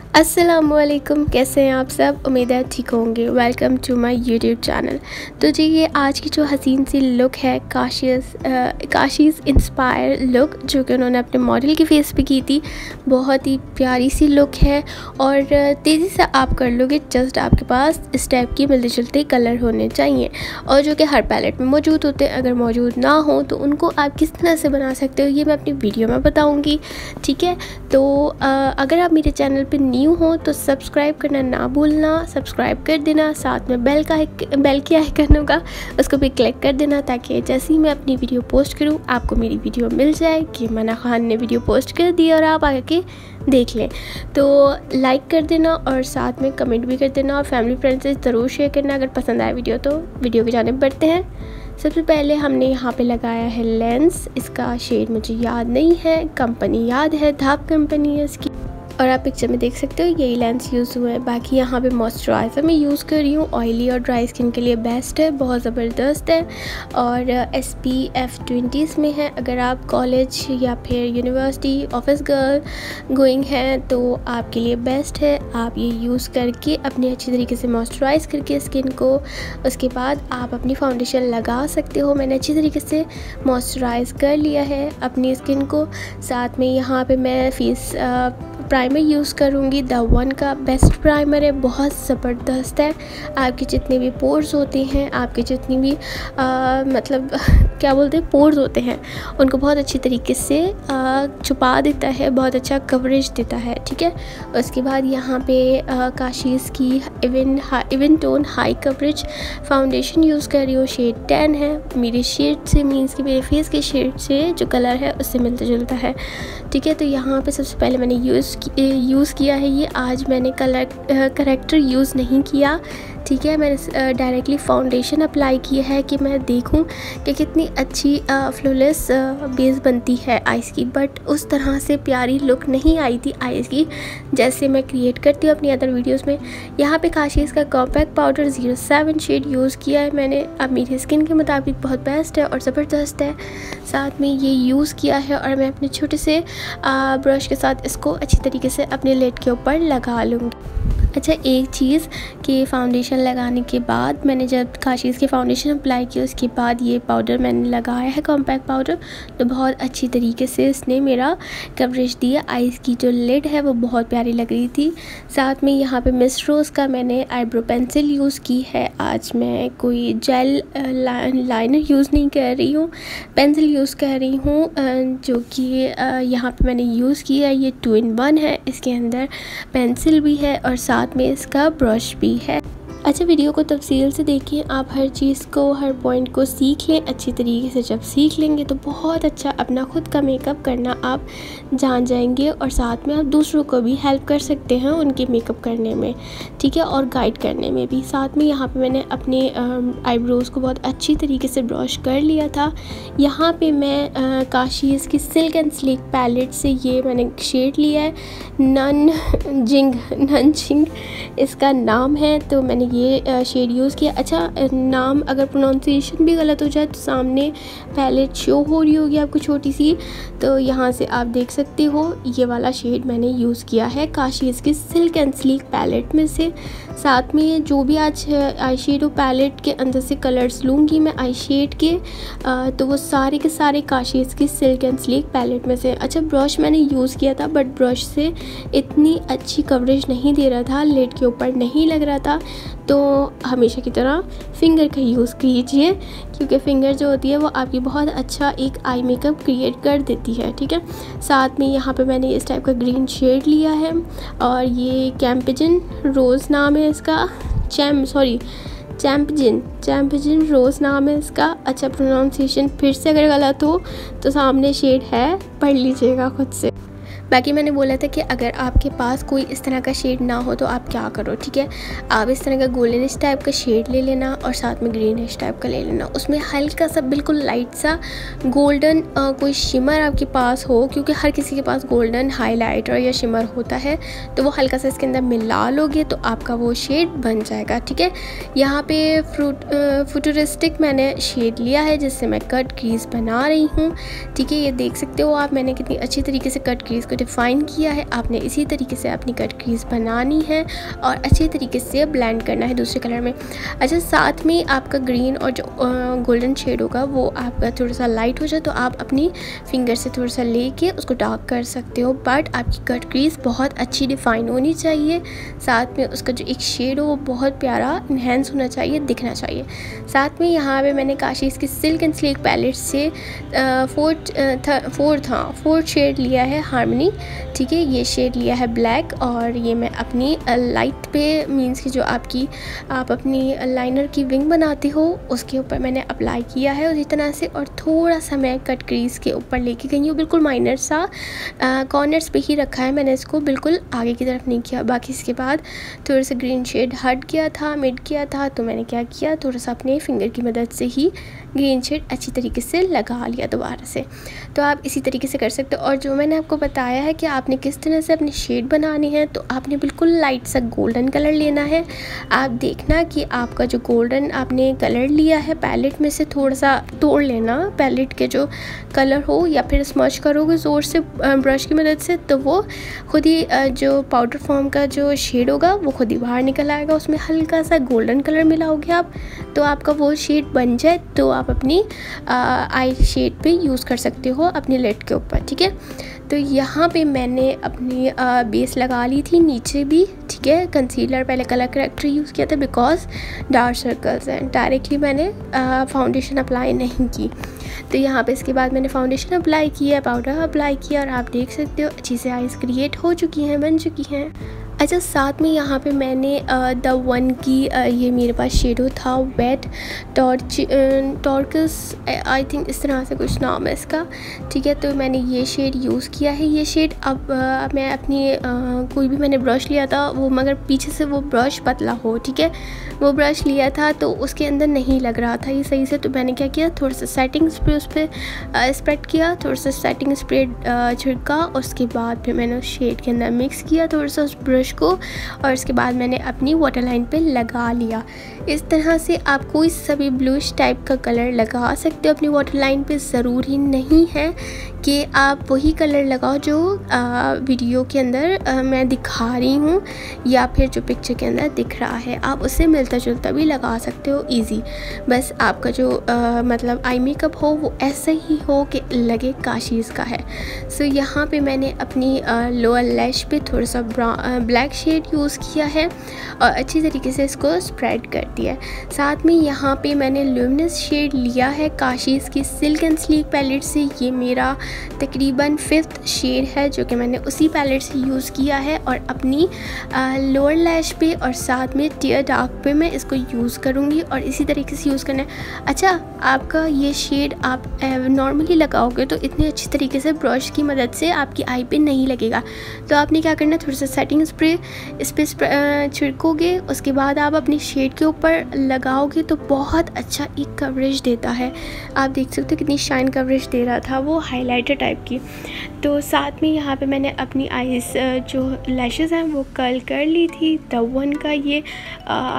अस्सलामुअलैकुम, कैसे हैं आप सब। उम्मीद है ठीक होंगे। Welcome to my YouTube channel. तो जी ये आज की जो हसीन सी लुक है काशीज़ इंस्पायर लुक, जो कि उन्होंने अपने मॉडल की फेस पे की थी। बहुत ही प्यारी सी लुक है और तेज़ी से आप कर लोगे। जस्ट आपके पास इस टाइप की मिलते जुलते कलर होने चाहिए और जो कि हर पैलेट में मौजूद होते हैं। अगर मौजूद ना हो तो उनको आप किस तरह से बना सकते हो ये मैं अपनी वीडियो में बताऊँगी, ठीक है। तो अगर आप मेरे चैनल पर न्यू हो तो सब्सक्राइब करना ना भूलना, सब्सक्राइब कर देना। साथ में बेल की आइकन होगा, उसको भी क्लिक कर देना ताकि जैसे ही मैं अपनी वीडियो पोस्ट करूं आपको मेरी वीडियो मिल जाए कि मना खान ने वीडियो पोस्ट कर दी और आप आके देख लें। तो लाइक कर देना और साथ में कमेंट भी कर देना और फैमिली फ्रेंड्स से ज़रूर शेयर करना अगर पसंद आए वीडियो तो। वीडियो की जानिब बढ़ते हैं। सबसे पहले हमने यहाँ पे लगाया है लेंस। इसका शेड मुझे याद नहीं है, कंपनी याद है, धाप कंपनी है इसकी, और आप पिक्चर में देख सकते हो यही लेंस यूज़ हुआ है। बाकी यहाँ पे मॉइस्चराइज़र मैं यूज़ कर रही हूँ, ऑयली और ड्राई स्किन के लिए बेस्ट है, बहुत ज़बरदस्त है और SPF 20 में है। अगर आप कॉलेज या फिर यूनिवर्सिटी ऑफिस गर्ल गोइंग हैं तो आपके लिए बेस्ट है। आप ये यूज़ करके अपने अच्छी तरीके से मॉइस्चराइज़ करके स्किन को, उसके बाद आप अपनी फाउंडेशन लगा सकते हो। मैंने अच्छी तरीके से मॉइस्चराइज़ कर लिया है अपनी स्किन को। साथ में यहाँ पर मैं फेस प्राइमर यूज़ करूँगी। द वन का बेस्ट प्राइमर है, बहुत ज़बरदस्त है। आपके जितने भी पोर्स होते हैं, आपके जितनी भी मतलब क्या बोलते हैं पोर्स होते हैं, उनको बहुत अच्छी तरीके से छुपा देता है, बहुत अच्छा कवरेज देता है, ठीक है। उसके बाद यहाँ पे काशीज़ की even tone high coverage foundation use कर रही हूँ। शेड 10 है। मेरे शेड से मीन्स कि मेरे फेस के शेड से जो कलर है उससे मिलता जुलता है, ठीक है। तो यहाँ पे सबसे पहले मैंने यूज़ किया है ये। आज मैंने कलर करेक्टर यूज़ नहीं किया, ठीक है। मैंने डायरेक्टली फाउंडेशन अप्लाई किया है कि मैं देखूं कि कितनी अच्छी फ्लॉलेस बेस बनती है आइज़ की। बट उस तरह से प्यारी लुक नहीं आई थी आइज़ की जैसे मैं क्रिएट करती हूँ अपनी अदर वीडियोस में। यहाँ पे काशीज़ का कॉम्पैक्ट पाउडर 07 शेड यूज़ किया है मैंने। अब मेरी स्किन के मुताबिक बहुत बेस्ट है और ज़बरदस्त है। साथ में ये यूज़ किया है और मैं अपने छोटे से ब्रश के साथ इसको अच्छी तरीके से अपने लिड के ऊपर लगा लूँगी। अच्छा, एक चीज़ कि फ़ाउंडेशन लगाने के बाद मैंने जब काशीज़ की फ़ाउंडेशन अप्लाई की उसके बाद ये पाउडर मैंने लगाया है कॉम्पैक्ट पाउडर, तो बहुत अच्छी तरीके से इसने मेरा कवरेज दिया। आइज़ की जो लिड है वो बहुत प्यारी लग रही थी। साथ में यहाँ पे मिस रोज़ का मैंने आईब्रो पेंसिल यूज़ की है। आज मैं कोई जेल लाइनर यूज़ नहीं कर रही हूँ, पेंसिल यूज़ कर रही हूँ, जो कि यहाँ पे मैंने यूज़ किया है। ये 2 in 1 है, इसके अंदर पेंसिल भी है और साथ में इसका ब्रश भी है। अच्छा, वीडियो को तफसील से देखिए, आप हर चीज़ को, हर पॉइंट को सीख लें अच्छी तरीके से। जब सीख लेंगे तो बहुत अच्छा अपना खुद का मेकअप करना आप जान जाएंगे और साथ में आप दूसरों को भी हेल्प कर सकते हैं उनके मेकअप करने में, ठीक है, और गाइड करने में भी। साथ में यहाँ पे मैंने अपने आईब्रोज़ को बहुत अच्छी तरीके से ब्रश कर लिया था। यहाँ पे मैं काशीज़ की सिल्क एंड स्लीक पैलेट से ये मैंने शेड लिया है, नन जिंग इसका नाम है। तो मैंने ये शेड यूज़ किया। अच्छा, नाम अगर प्रोनाउंसिएशन भी गलत हो जाए तो सामने पैलेट शो हो रही होगी आपको छोटी सी, तो यहाँ से आप देख सकते हो ये वाला शेड मैंने यूज़ किया है काशीज़ की सिल्क एंड स्लीक पैलेट में से। साथ में जो भी आज आई शेडो पैलेट के अंदर से कलर्स लूँगी मैं आई शेड के, तो वो सारे के सारे काशीज़ की सिल्क एंड स्लीक पैलेट में से। अच्छा, ब्रश मैंने यूज़ किया था बट ब्रश से इतनी अच्छी कवरेज नहीं दे रहा था, लिड के ऊपर नहीं लग रहा था। तो हमेशा की तरह फिंगर का यूज़ कीजिए क्योंकि फिंगर जो होती है वो आपकी बहुत अच्छा एक आई मेकअप क्रिएट कर देती है, ठीक है। साथ में यहाँ पे मैंने इस टाइप का ग्रीन शेड लिया है और ये कैम्पेजिन रोज़ नाम है इसका, चैम्पजिन रोज़ नाम है इसका। अच्छा, प्रोनाउंसिएशन फिर से अगर गलत हो तो सामने शेड है, पढ़ लीजिएगा खुद से। बाकी मैंने बोला था कि अगर आपके पास कोई इस तरह का शेड ना हो तो आप क्या करो, ठीक है। आप इस तरह का गोल्डन इस टाइप का शेड ले लेना और साथ में ग्रीन इस टाइप का ले लेना। उसमें हल्का सा बिल्कुल लाइट सा गोल्डन कोई शिमर आपके पास हो, क्योंकि हर किसी के पास गोल्डन हाईलाइटर या शिमर होता है, तो वो हल्का सा इसके अंदर मिला लोगे तो आपका वो शेड बन जाएगा, ठीक है। यहाँ पे फ्यूचरिस्टिक मैंने शेड लिया है जिससे मैं कट क्रीज बना रही हूँ, ठीक है। ये देख सकते हो आप मैंने कितनी अच्छी तरीके से कट क्रीज को डिफ़ाइन किया है, आपने इसी तरीके से अपनी कट क्रीज बनानी है और अच्छे तरीके से ब्लेंड करना है दूसरे कलर में। अच्छा, साथ में आपका ग्रीन और जो गोल्डन शेड होगा वो आपका थोड़ा सा लाइट हो जाए तो आप अपनी फिंगर से थोड़ा सा लेके उसको डार्क कर सकते हो, बट आपकी कट क्रीज बहुत अच्छी डिफ़ाइन होनी चाहिए। साथ में उसका जो एक शेड हो वो बहुत प्यारा इन्हेंस होना चाहिए, दिखना चाहिए। साथ में यहाँ पे मैंने काशीज़ की सिल्क एंड स्लीक पैलेट से फोर्थ शेड लिया है हार्मनी, ठीक है। ये शेड लिया है ब्लैक और ये मैं अपनी लाइट पे मींस कि जो आप अपनी लाइनर की विंग बनाते हो उसके ऊपर मैंने अप्लाई किया है उसी तरह से। और थोड़ा सा मैं कट क्रीज के ऊपर लेके गई हूँ, बिल्कुल माइनर सा कॉर्नर्स पे ही रखा है मैंने इसको, बिल्कुल आगे की तरफ नहीं किया। बाकी इसके बाद थोड़ा सा ग्रीन शेड हट किया था, मिड किया था, तो मैंने क्या किया, थोड़ा सा अपने फिंगर की मदद से ही ग्रीन शेड अच्छी तरीके से लगा लिया दोबारा से। तो आप इसी तरीके से कर सकते हो। और जो मैंने आपको बताया है कि आपने किस तरह से अपने शेड बनाने हैं, तो आपने बिल्कुल लाइट सा गोल्डन कलर लेना है। आप देखना कि आपका जो गोल्डन आपने कलर लिया है पैलेट में से थोड़ा सा तोड़ लेना, पैलेट के जो कलर हो, या फिर स्मच करोगे ज़ोर से ब्रश की मदद से तो वो खुद ही जो पाउडर फॉर्म का जो शेड होगा वो खुद ही बाहर निकल आएगा। उसमें हल्का सा गोल्डन कलर मिलाओगे आप तो आपका वो शेड बन जाए, तो आप अपनी आई शेड पे यूज़ कर सकते हो अपनी लिड के ऊपर, ठीक है। तो यहाँ पे मैंने अपनी बेस लगा ली थी नीचे भी, ठीक है। कंसीलर पहले कलर करेक्टर यूज़ किया था बिकॉज डार्क सर्कल्स हैं, डायरेक्टली मैंने फाउंडेशन अप्लाई नहीं की। तो यहाँ पे इसके बाद मैंने फाउंडेशन अप्लाई किया, पाउडर अप्लाई किया और आप देख सकते हो अच्छी से आइज़ क्रिएट हो चुकी हैं, बन चुकी हैं। अच्छा, साथ में यहाँ पे मैंने द वन की ये मेरे पास शेडो था वेट टॉर्कस, आई थिंक इस तरह से कुछ नाम है इसका, ठीक है। तो मैंने ये शेड यूज़ किया है। ये शेड अब मैं अपनी कोई भी मैंने ब्रश लिया था वो, मगर पीछे से वो ब्रश पतला हो, ठीक है। वो ब्रश लिया था तो उसके अंदर नहीं लग रहा था ये सही से, तो मैंने क्या किया, थोड़ा सा सेटिंग स्प्रे उस पर स्प्रेड किया, थोड़ा सा सेटिंग स्प्रे छिड़का, उसके बाद फिर मैंने उस शेड के अंदर मिक्स किया थोड़ा सा उस ब्रश को, और उसके बाद मैंने अपनी वाटर लाइन पे लगा लिया। इस तरह से आप कोई सभी ब्लूइश टाइप का कलर लगा सकते हो अपनी वाटर लाइन पे। ज़रूरी नहीं है कि आप वही कलर लगाओ जो वीडियो के अंदर मैं दिखा रही हूँ या फिर जो पिक्चर के अंदर दिख रहा है, आप उससे मिलता जुलता भी लगा सकते हो इजी। बस आपका जो मतलब आई मेकअप हो वो ऐसा ही हो कि लगे काशीज़ का है। सो यहाँ पे मैंने अपनी लोअर लैश पे थोड़ा सा ब्लैक शेड यूज़ किया है और अच्छी तरीके से इसको स्प्रेड कर दिया है। साथ में यहाँ पे मैंने ल्यूमिनस शेड लिया है काशीज़ की सिल्क एंड स्लीक पैलेट से। ये मेरा तकरीबन 5th शेड है जो कि मैंने उसी पैलेट से यूज़ किया है, और अपनी लोअर लैश पे और साथ में टियर डार्क पे मैं इसको यूज़ करूँगी और इसी तरीके से यूज़ करना है। अच्छा, आपका ये शेड आप नॉर्मली लगाओगे तो इतने अच्छी तरीके से ब्रश की मदद से आपकी आई पे नहीं लगेगा, तो आपने क्या करना है, थोड़ा सा सेटिंग स्प्रे इस पर छिड़कोगे, उसके बाद आप अपनी शेड के ऊपर लगाओगे तो बहुत अच्छा एक कवरेज देता है। आप देख सकते हो कितनी शाइन कवरेज दे रहा था वो, हाइलाइटर टाइप की। तो साथ में यहाँ पे मैंने अपनी आईज जो लैशेज़ हैं वो कर्ल कर ली थी। द वन का ये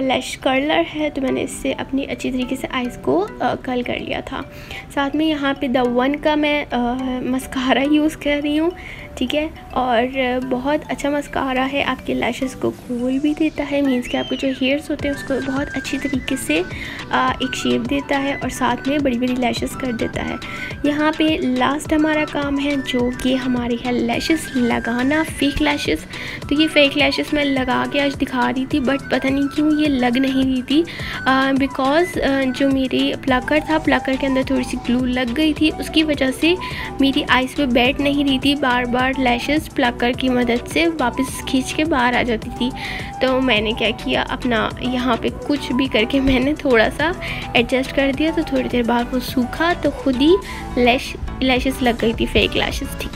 लैश कर्लर है, तो मैंने इससे अपनी अच्छी तरीके से आईज़ को कर्ल कर लिया था। साथ में यहाँ पे द वन का मैं मस्कारा यूज़ कर रही हूँ, ठीक है। और बहुत अच्छा मस्कारा है, आपके लैशेज़ को खोल भी देता है, मीन्स कि आपके जो हेयर्स होते हैं उसको बहुत अच्छी तरीके से एक शेप देता है और साथ में बड़ी बड़ी लैशेज़ कर देता है। यहाँ पे लास्ट हमारा काम है जो कि हमारी है लैशेज़ लगाना, फेक लैशेज़। तो ये फेक लैशेज़ मैं लगा के आज दिखा रही थी, बट पता नहीं क्यों ये लग नहीं रही थी, बिकॉज़ जो मेरी प्लकर था, प्लकर के अंदर थोड़ी सी ग्लू लग गई थी, उसकी वजह से मेरी आइज़ पे बैठ नहीं रही थी, बार बार लैशेज़ प्लकर की मदद से वापस खींच के बाहर आ जाती थी। तो मैंने क्या किया, अपना यहाँ पे कुछ भी करके मैंने थोड़ा सा एडजस्ट कर दिया, तो थोड़ी देर बाद वो सूखा तो खुद ही लैशेज़ लग गई थी, फेक लैशेज़ थी।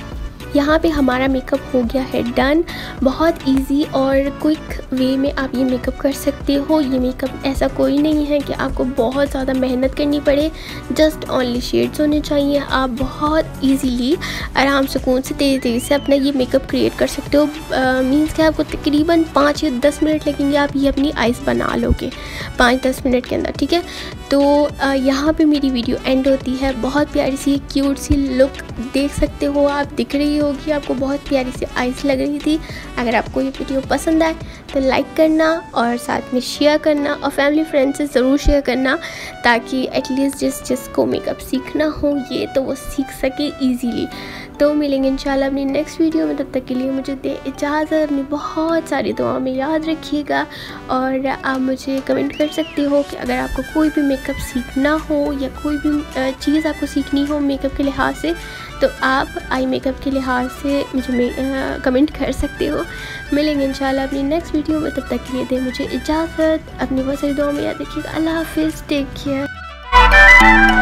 यहाँ पे हमारा मेकअप हो गया है डन। बहुत इजी और क्विक वे में आप ये मेकअप कर सकते हो। ये मेकअप ऐसा कोई नहीं है कि आपको बहुत ज़्यादा मेहनत करनी पड़े, जस्ट ओनली शेड्स होने चाहिए। आप बहुत इजीली आराम सुकून से तेज़ी से अपना ये मेकअप क्रिएट कर सकते हो। मीन्स कि आपको तकरीबन 5 या 10 मिनट लगेंगे, आप ये अपनी आइज़ बना लोगे 5-10 मिनट के अंदर, ठीक है। तो यहाँ पे मेरी वीडियो एंड होती है। बहुत प्यारी सी क्यूट सी लुक देख सकते हो आप, दिख रही होगी होगी, आपको बहुत प्यारी सी आइज़ लग रही थी। अगर आपको ये वीडियो पसंद आए तो लाइक करना और साथ में शेयर करना और फैमिली फ्रेंड से ज़रूर शेयर करना, ताकि एटलीस्ट जिसको मेकअप सीखना हो ये तो वो सीख सके ईजीली। तो मिलेंगे इंशाल्लाह अपनी नेक्स्ट वीडियो में, तब तक के लिए मुझे दे इजाज़त। अपनी बहुत सारी दुआओं में याद रखिएगा और आप मुझे कमेंट कर सकते हो कि अगर आपको कोई भी मेकअप सीखना हो या कोई भी चीज़ आपको सीखनी हो मेकअप के लिहाज से, तो आप आई मेकअप के लिहाज से मुझे कमेंट कर सकते हो। मिलेंगे इंशाल्लाह अपनी नेक्स्ट वीडियो में, तब तक के लिए दे मुझे इजाज़त। अपनी बहुत सारी दुआओं में याद रखिएगा। अल्लाह हाफिज़, टेक केयर।